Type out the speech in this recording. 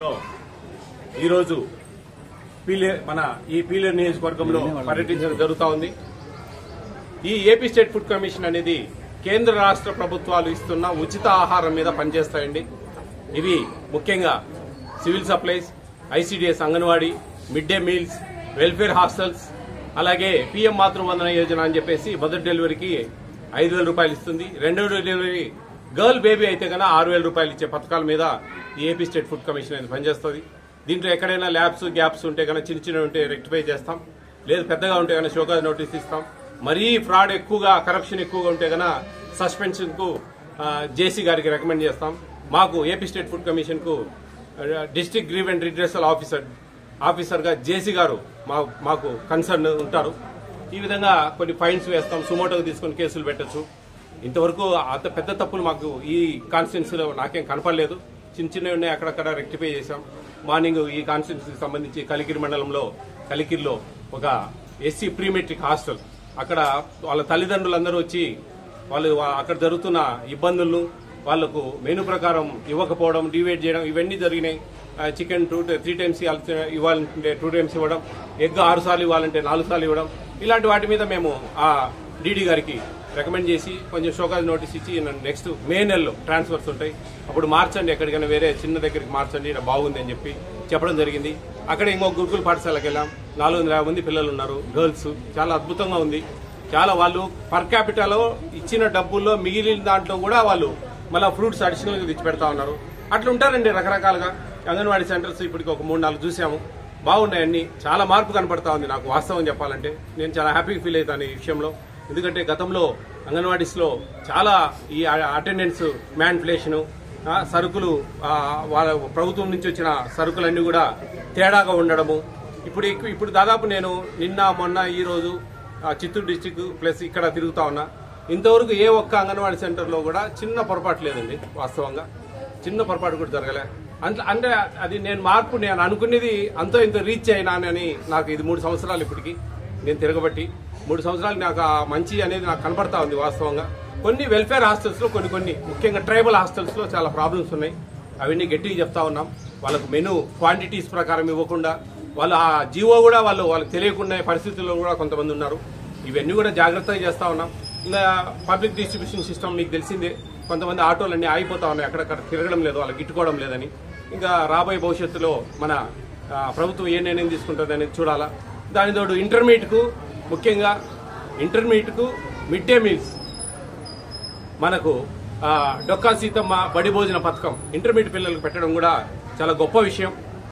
ఈరోజు మన ఈ పీలేరు నియోజకవర్గంలో పర్యటించడం జరుగుతూ ఉంది. ఈ ఏపీ స్టేట్ ఫుడ్ కమిషన్ అనేది కేంద్ర రాష్ట్ర ప్రభుత్వాలు ఇస్తున్న ఉచిత ఆహారం మీద పనిచేస్తాయండి. ఇవి ముఖ్యంగా civil supplies, ICDS, anganwadi, mid day meals, welfare hostels, అలాగే పీఎం మాతృవందన యోజన అని చెప్పేసి మొదటి డెలివరీకి 5,000 రూపాయలు ఇస్తుంది. రెండో డెలివరీ గర్ల్ బేబీ అయితే కన్నా 6,000 రూపాయలు ఇచ్చే పథకాల మీద ఈ ఏపీ స్టేట్ ఫుడ్ కమిషన్ అనేది పనిచేస్తుంది. దీంట్లో ఎక్కడైనా ల్యాబ్స్ గ్యాప్స్ ఉంటే కన్నా చిన్న ఉంటే రెక్టిఫై చేస్తాం, లేదు పెద్దగా ఉంటే కన్నా షోకాజ్ నోటీస్ ఇస్తాం. మరీ ఫ్రాడ్ ఎక్కువగా, కరప్షన్ ఎక్కువగా ఉంటే కన్నా సస్పెన్షన్ కు జేసీ గారికి రికమెండ్ చేస్తాం. మాకు ఏపీ స్టేట్ ఫుడ్ కమిషన్ కు డిస్ట్రిక్ట్ గ్రీవెంట్ రిడ్రెసల్ ఆఫీసర్ గా జేసీ గారు మాకు కన్సర్న్ ఉంటారు. ఈ విధంగా కొన్ని ఫైన్స్ వేస్తాం, సుమోటోకి తీసుకుని కేసులు పెట్టచ్చు. ఇంతవరకు అంత పెద్ద తప్పులు మాకు ఈ కాన్స్టిట్యున్సీలో నాకేం కనపడలేదు. చిన్నవి ఉన్నాయి, అక్కడక్కడ రెక్టిఫై చేశాం. మార్నింగ్ ఈ కాన్స్టిట్యున్సీకి సంబంధించి కలికిరి మండలంలో కలికిరిలో ఒక ఎస్సీ ప్రీ మెట్రిక్ హాస్టల్, అక్కడ వాళ్ళ తల్లిదండ్రులందరూ వచ్చి వాళ్ళు అక్కడ జరుగుతున్న ఇబ్బందులను, వాళ్లకు మెనూ ప్రకారం ఇవ్వకపోవడం, డివైడ్ చేయడం, ఇవన్నీ జరిగినాయి. చికెన్ 3 టైమ్స్ ఇవ్వాలంటే 2 టైమ్స్ ఇవ్వడం, ఎగ్ 6 సార్లు ఇవ్వాలంటే 4 సార్లు ఇవ్వడం, ఇలాంటి వాటి మీద మేము ఆ డీడీ గారికి రికమెండ్ చేసి కొంచెం షోకాజ్ నోటీస్ ఇచ్చి నెక్స్ట్ మే నెలలో ట్రాన్స్ఫర్స్ ఉంటాయి, అప్పుడు మార్చండి, ఎక్కడికైనా వేరే చిన్న దగ్గరికి మార్చండి, ఇక్కడ బాగుంది అని చెప్పి చెప్పడం జరిగింది. అక్కడ ఇంకో గురుకుల పాఠశాలకు వెళ్ళాం. 450 మంది పిల్లలు ఉన్నారు, గర్ల్స్. చాలా అద్భుతంగా ఉంది. చాలా వాళ్ళు పర్ క్యాపిటాలో ఇచ్చిన డబ్బుల్లో మిగిలిన దాంట్లో కూడా వాళ్ళు మళ్ళీ ఫ్రూట్స్ అడిషనల్ గా తెచ్చి పెడతా ఉన్నారు. అట్లా ఉంటారండి రకరకాలుగా. అంగన్వాడీ సెంటర్స్ ఇప్పటికి ఒక 3-4 చూసాము, బాగున్నాయన్ని. చాలా మార్పు కనపడతా ఉంది నాకు వాస్తవం చెప్పాలంటే. నేను చాలా హ్యాపీగా ఫీల్ అవుతాను ఈ విషయంలో. ఎందుకంటే గతంలో అంగన్వాడీస్ లో చాలా ఈ అటెండెన్స్ మ్యాన్పులేషన్, సరుకులు ప్రభుత్వం నుంచి వచ్చిన సరుకులన్నీ కూడా తేడాగా ఉండడము. ఇప్పుడు దాదాపు నేను నిన్న మొన్న ఈ రోజు చిత్తూరు డిస్టిక్ ప్లస్ ఇక్కడ తిరుగుతా ఉన్నా. ఇంతవరకు ఏ ఒక్క అంగన్వాడీ సెంటర్ లో కూడా చిన్న పొరపాటు లేదండి. వాస్తవంగా చిన్న పొరపాటు కూడా జరగలే. అంటే అది నేను అనుకునేది అంతో ఇంత రీచ్ అయినానని నాకు ఇది 3 సంవత్సరాలు ఇప్పటికి నేను తిరగబట్టి 3 సంవత్సరాలు నాకు మంచి అనేది నాకు కనపడతా ఉంది వాస్తవంగా. కొన్ని వెల్ఫేర్ హాస్టల్స్ లో కొన్ని ముఖ్యంగా ట్రైబల్ హాస్టల్స్ లో చాలా ప్రాబ్లమ్స్ ఉన్నాయి. అవన్నీ గట్టిగా చెప్తా ఉన్నాం. వాళ్ళకు మెనూ క్వాంటిటీస్ ప్రకారం ఇవ్వకుండా, వాళ్ళు ఆ జీవో కూడా వాళ్ళకి తెలియకుండా పరిస్థితుల్లో కూడా కొంతమంది ఉన్నారు. ఇవన్నీ కూడా జాగ్రత్తగా చేస్తా ఉన్నాం. ఇంకా పబ్లిక్ డిస్ట్రిబ్యూషన్ సిస్టమ్ మీకు తెలిసిందే, కొంతమంది ఆటోలన్నీ ఆగిపోతా ఉన్నాయి, అక్కడక్కడ తిరగడం లేదు, వాళ్ళకి గిట్టుకోవడం లేదని. ఇంకా రాబోయే భవిష్యత్తులో మన ప్రభుత్వం ఏ నిర్ణయం తీసుకుంటుంది అనేది చూడాలా. దానితోడు ముఖ్యంగా ఇంటర్మీడియట్ కు మిడ్ డే మీల్స్, మనకు డొక్కా సీతమ్మ బడి భోజన పథకం ఇంటర్మీడియట్ పిల్లలకు పెట్టడం కూడా చాలా గొప్ప విషయం.